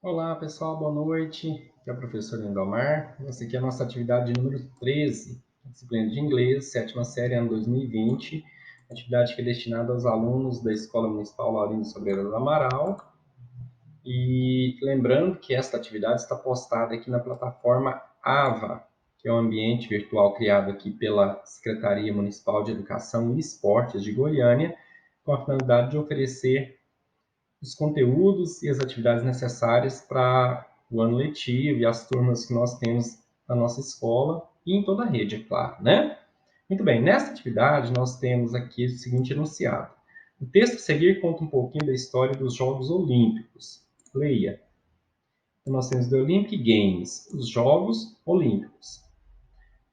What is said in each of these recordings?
Olá, pessoal, boa noite. Aqui é o professor Lindomar. Essa aqui é a nossa atividade número 13, disciplina de inglês, sétima série, ano 2020. Atividade que é destinada aos alunos da Escola Municipal Laurindo Sobreira do Amaral. E lembrando que esta atividade está postada aqui na plataforma AVA, que é um ambiente virtual criado aqui pela Secretaria Municipal de Educação e Esportes de Goiânia, com a finalidade de oferecer os conteúdos e as atividades necessárias para o ano letivo e as turmas que nós temos na nossa escola e em toda a rede, é claro, né? Muito bem, nesta atividade nós temos aqui o seguinte enunciado. O texto a seguir conta um pouquinho da história dos Jogos Olímpicos. Leia. Então, nós temos The Olympic Games, os Jogos Olímpicos.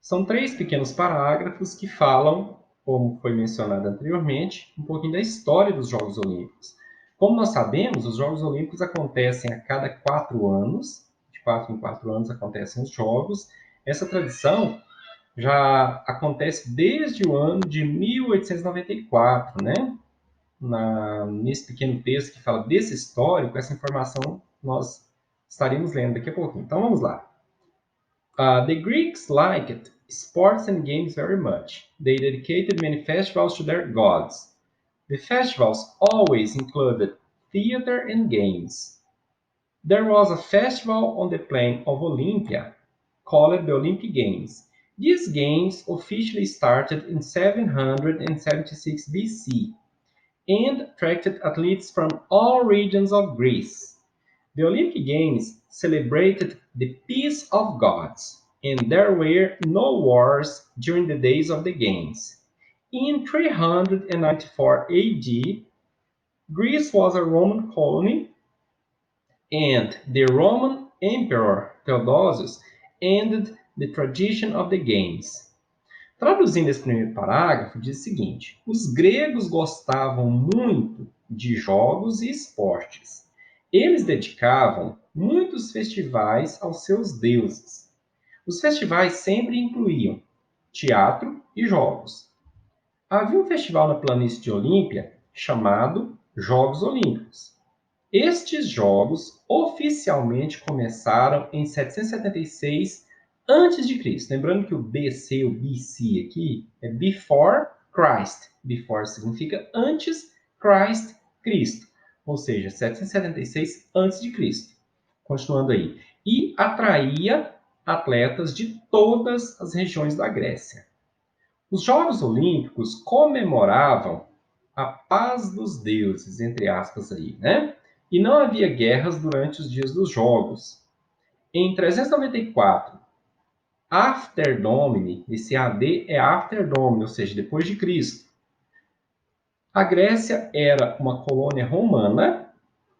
São 3 pequenos parágrafos que falam, como foi mencionado anteriormente, um pouquinho da história dos Jogos Olímpicos. Como nós sabemos, os Jogos Olímpicos acontecem a cada 4 anos, de 4 em 4 anos acontecem os Jogos. Essa tradição já acontece desde o ano de 1894, né? Nesse pequeno texto que fala desse histórico, essa informação nós estaremos lendo daqui a pouquinho. Então vamos lá. The Greeks liked sports and games very much. They dedicated many festivals to their gods. The festivals always included theater and games. There was a festival on the plain of Olympia called the Olympic Games. These games officially started in 776 BC and attracted athletes from all regions of Greece. The Olympic Games celebrated the peace of gods, and there were no wars during the days of the Games. In 394 AD, Greece was a Roman colony, and the Roman Emperor Theodosius ended the tradition of the Games. Traduzindo esse primeiro parágrafo, diz o seguinte: os gregos gostavam muito de jogos e esportes. Eles dedicavam muitos festivais aos seus deuses. Os festivais sempre incluíam teatro e jogos. Havia um festival na planície de Olímpia chamado Jogos Olímpicos. Estes jogos oficialmente começaram em 776 a.C. Lembrando que o BC, o BC aqui, é Before Christ. Before significa antes, Christ, Cristo. Ou seja, 776 a.C. Continuando aí. E atraía atletas de todas as regiões da Grécia. Os Jogos Olímpicos comemoravam a paz dos deuses, entre aspas aí, né? E não havia guerras durante os dias dos Jogos. Em 394, After Domini, esse AD é After Domini, ou seja, depois de Cristo. A Grécia era uma colônia romana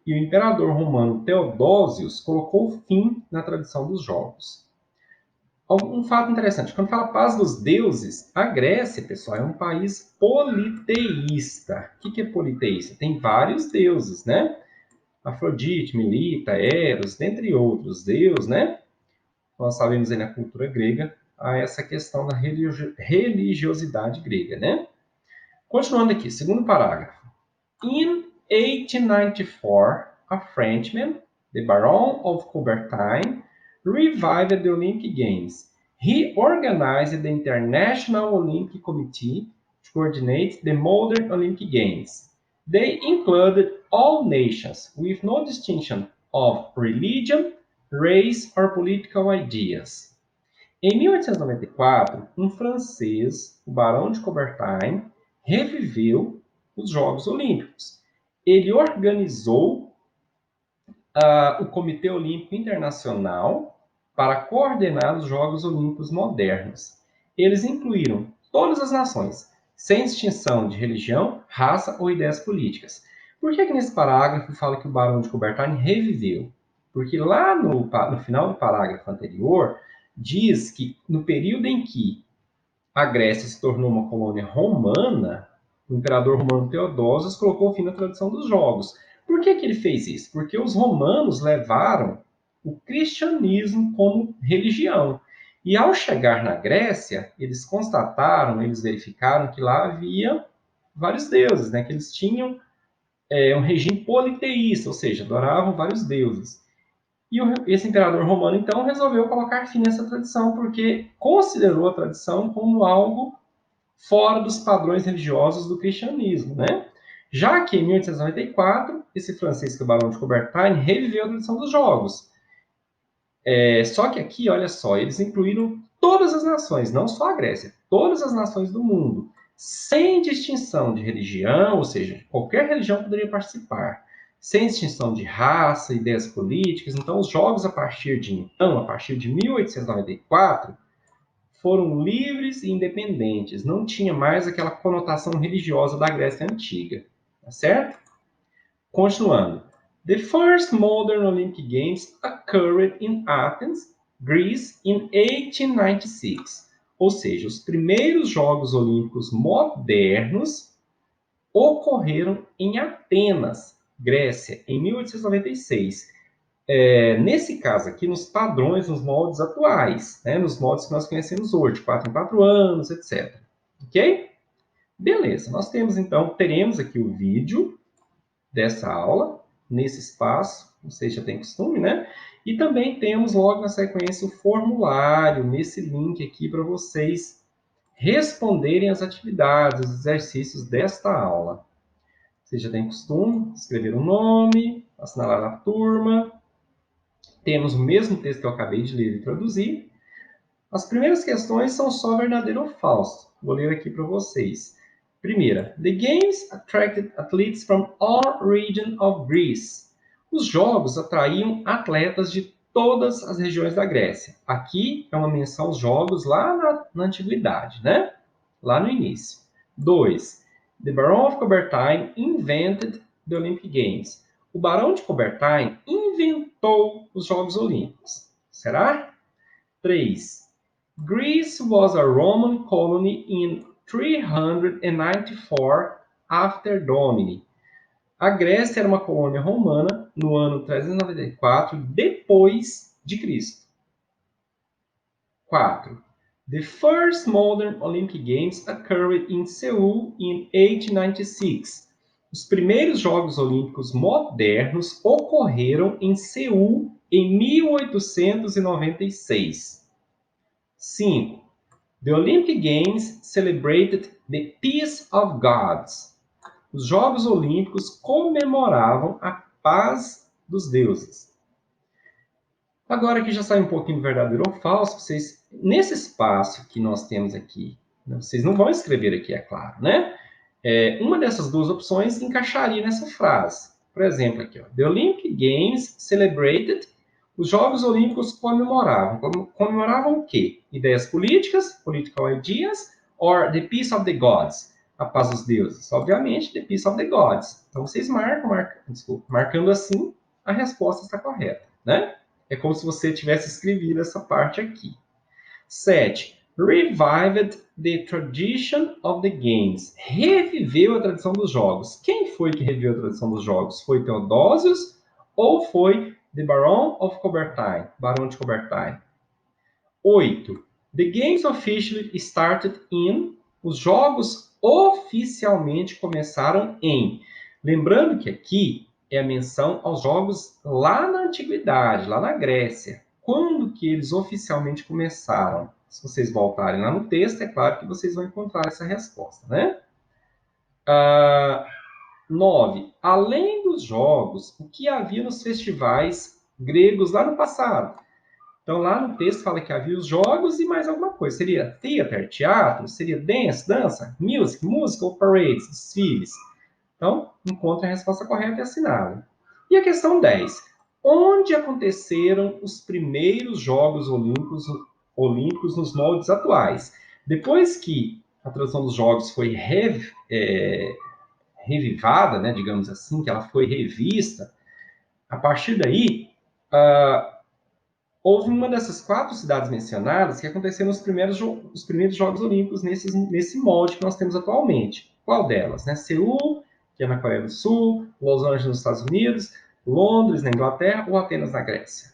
e o imperador romano Teodósios colocou fim na tradição dos Jogos. Um fato interessante, quando fala paz dos deuses, a Grécia, pessoal, é um país politeísta. O que é politeísta? Tem vários deuses, né? Afrodite, Melita, Eros, dentre outros deuses, né? Nós sabemos aí na cultura grega há essa questão da religiosidade grega, né? Continuando aqui, segundo parágrafo. In 1894, a Frenchman, the Baron of Coubertin, revived the Olympic Games. He organized the International Olympic Committee to coordinate the modern Olympic Games. They included all nations, with no distinction of religion, race, or political ideas. Em 1894, um francês, o Barão de Coubertin, reviveu os Jogos Olímpicos. Ele organizou o Comitê Olímpico Internacional para coordenar os Jogos Olímpicos modernos. Eles incluíram todas as nações, sem distinção de religião, raça ou ideias políticas. Por que nesse parágrafo fala que o Barão de Coubertin reviveu? Porque lá no final do parágrafo anterior, diz que no período em que a Grécia se tornou uma colônia romana, o imperador romano Teodósios colocou fim na tradição dos jogos. Por que ele fez isso? Porque os romanos levaram o cristianismo como religião. E ao chegar na Grécia, eles constataram, eles verificaram que lá havia vários deuses, né? Que eles tinham um regime politeísta, ou seja, adoravam vários deuses. E esse imperador romano, então, resolveu colocar fim nessa tradição, porque considerou a tradição como algo fora dos padrões religiosos do cristianismo, né? Já que em 1894, esse francês, que é o Barão de Coubertin, reviveu a tradição dos jogos. Só que aqui, olha só, eles incluíram todas as nações, não só a Grécia, todas as nações do mundo, sem distinção de religião, ou seja, qualquer religião poderia participar, sem distinção de raça, ideias políticas. Então, os jogos a partir de 1894, foram livres e independentes, não tinha mais aquela conotação religiosa da Grécia Antiga, tá certo? Continuando. The first modern Olympic Games occurred in Athens, Greece, in 1896. Ou seja, os primeiros Jogos Olímpicos modernos ocorreram em Atenas, Grécia, em 1896. Nesse caso aqui, nos padrões, nos moldes atuais, né? Nos moldes que nós conhecemos hoje, de 4 em 4 anos, etc. Ok? Beleza, nós temos então, teremos aqui o vídeo dessa aula, nesse espaço, vocês já têm costume, né? E também temos logo na sequência o formulário, nesse link aqui, para vocês responderem as atividades, os exercícios desta aula. Vocês já têm costume, escrever o nome, assinalar a turma. Temos o mesmo texto que eu acabei de ler e traduzir. As primeiras questões são só verdadeiro ou falso. Vou ler aqui para vocês. Primeira, the games attracted athletes from all regions of Greece. Os jogos atraíam atletas de todas as regiões da Grécia. Aqui é uma menção aos jogos lá na antiguidade, né? Lá no início. 2. The Baron of Coubertin invented the Olympic Games. O Barão de Coubertin inventou os Jogos Olímpicos. Será? 3. Greece was a Roman colony in 394 after Domini. A Grécia era uma colônia romana no ano 394 depois de Cristo. 4. The first modern Olympic Games occurred in Seoul in 1896. Os primeiros Jogos Olímpicos modernos ocorreram em Seul em 1896. 5. The Olympic Games celebrated the peace of gods. Os Jogos Olímpicos comemoravam a paz dos deuses. Agora que já sai um pouquinho verdadeiro ou falso, vocês, nesse espaço que nós temos aqui, vocês não vão escrever aqui, é claro, né? Uma dessas duas opções encaixaria nessa frase. Por exemplo, aqui, ó, The Olympic Games celebrated. Os Jogos Olímpicos comemoravam. Comemoravam o quê? Ideias políticas, political ideas, or the peace of the gods, a paz dos deuses. Obviamente, the peace of the gods. Então, vocês marcando assim, a resposta está correta, né? É como se você tivesse escrevido essa parte aqui. 7. Revived the tradition of the games. Reviveu a tradição dos jogos. Quem foi que reviveu a tradição dos jogos? Foi Theodosius ou foi the Baron of Coubertin? Barão de Coubertin. 8. The games officially started in. Os jogos oficialmente começaram em. Lembrando que aqui é a menção aos jogos lá na antiguidade, lá na Grécia. Quando que eles oficialmente começaram? Se vocês voltarem lá no texto, é claro que vocês vão encontrar essa resposta, né? 9. Além dos jogos, o que havia nos festivais gregos lá no passado? Então, lá no texto fala que havia os jogos e mais alguma coisa. Seria theater, teatro? Seria dance, dança? Music, música ou parades, desfiles? Então, encontre a resposta correta e assinale. E a questão 10. Onde aconteceram os primeiros Jogos Olímpicos nos moldes atuais? Depois que a tradução dos Jogos foi revivada, né, digamos assim, que ela foi revista, a partir daí, houve uma dessas 4 cidades mencionadas que aconteceram os primeiros Jogos Olímpicos nesse molde que nós temos atualmente. Qual delas? Né? Seul, que é na Coreia do Sul, Los Angeles, nos Estados Unidos, Londres, na Inglaterra, ou Atenas, na Grécia.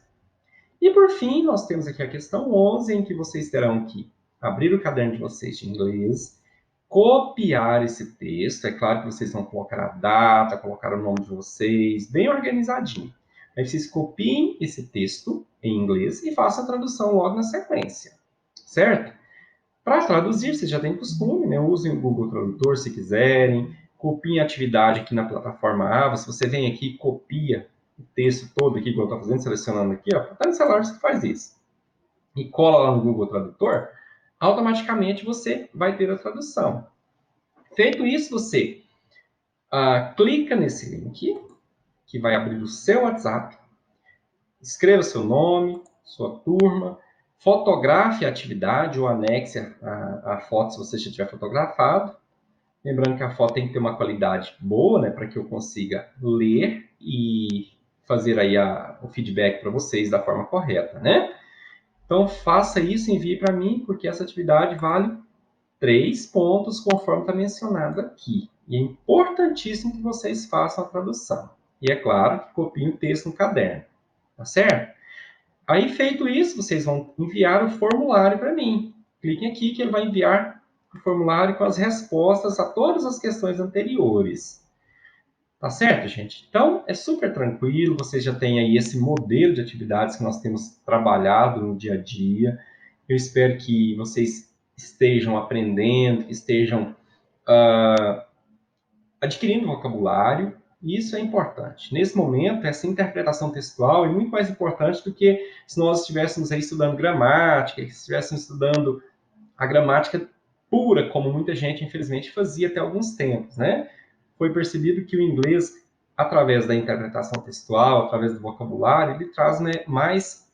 E, por fim, nós temos aqui a questão 11, em que vocês terão que abrir o caderno de vocês de inglês, copiar esse texto. É claro que vocês vão colocar a data, colocar o nome de vocês, bem organizadinho. Aí vocês copiem esse texto em inglês e façam a tradução logo na sequência, certo? Para traduzir, vocês já têm costume, né? Usem o Google Tradutor se quiserem, copiem a atividade aqui na plataforma Ava. Se você vem aqui e copia o texto todo aqui, igual eu estou fazendo, selecionando aqui, ó, tá no celular você faz isso, e cola lá no Google Tradutor, automaticamente você vai ter a tradução. Feito isso, você clica nesse link, que vai abrir o seu WhatsApp, escreva seu nome, sua turma, fotografe a atividade ou anexe a foto se você já tiver fotografado. Lembrando que a foto tem que ter uma qualidade boa, né, para que eu consiga ler e fazer aí o feedback para vocês da forma correta, né? Então, faça isso, envie para mim, porque essa atividade vale 3 pontos, conforme está mencionado aqui. E é importantíssimo que vocês façam a tradução. E é claro que copiem o texto no caderno, tá certo? Aí, feito isso, vocês vão enviar o formulário para mim. Cliquem aqui que ele vai enviar o formulário com as respostas a todas as questões anteriores. Tá certo, gente? Então, é super tranquilo, vocês já têm aí esse modelo de atividades que nós temos trabalhado no dia a dia. Eu espero que vocês estejam aprendendo, que estejam adquirindo vocabulário, e isso é importante. Nesse momento, essa interpretação textual é muito mais importante do que se nós estivéssemos aí estudando gramática, se estivéssemos estudando a gramática pura, como muita gente, infelizmente, fazia até alguns tempos, né? Foi percebido que o inglês, através da interpretação textual, através do vocabulário, ele traz, né, mais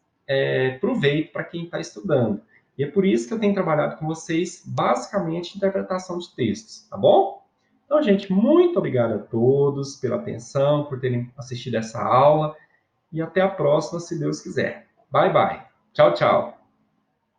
proveito para quem está estudando. E é por isso que eu tenho trabalhado com vocês, basicamente, interpretação de textos, tá bom? Então, gente, muito obrigado a todos pela atenção, por terem assistido essa aula, e até a próxima, se Deus quiser. Bye, bye. Tchau, tchau.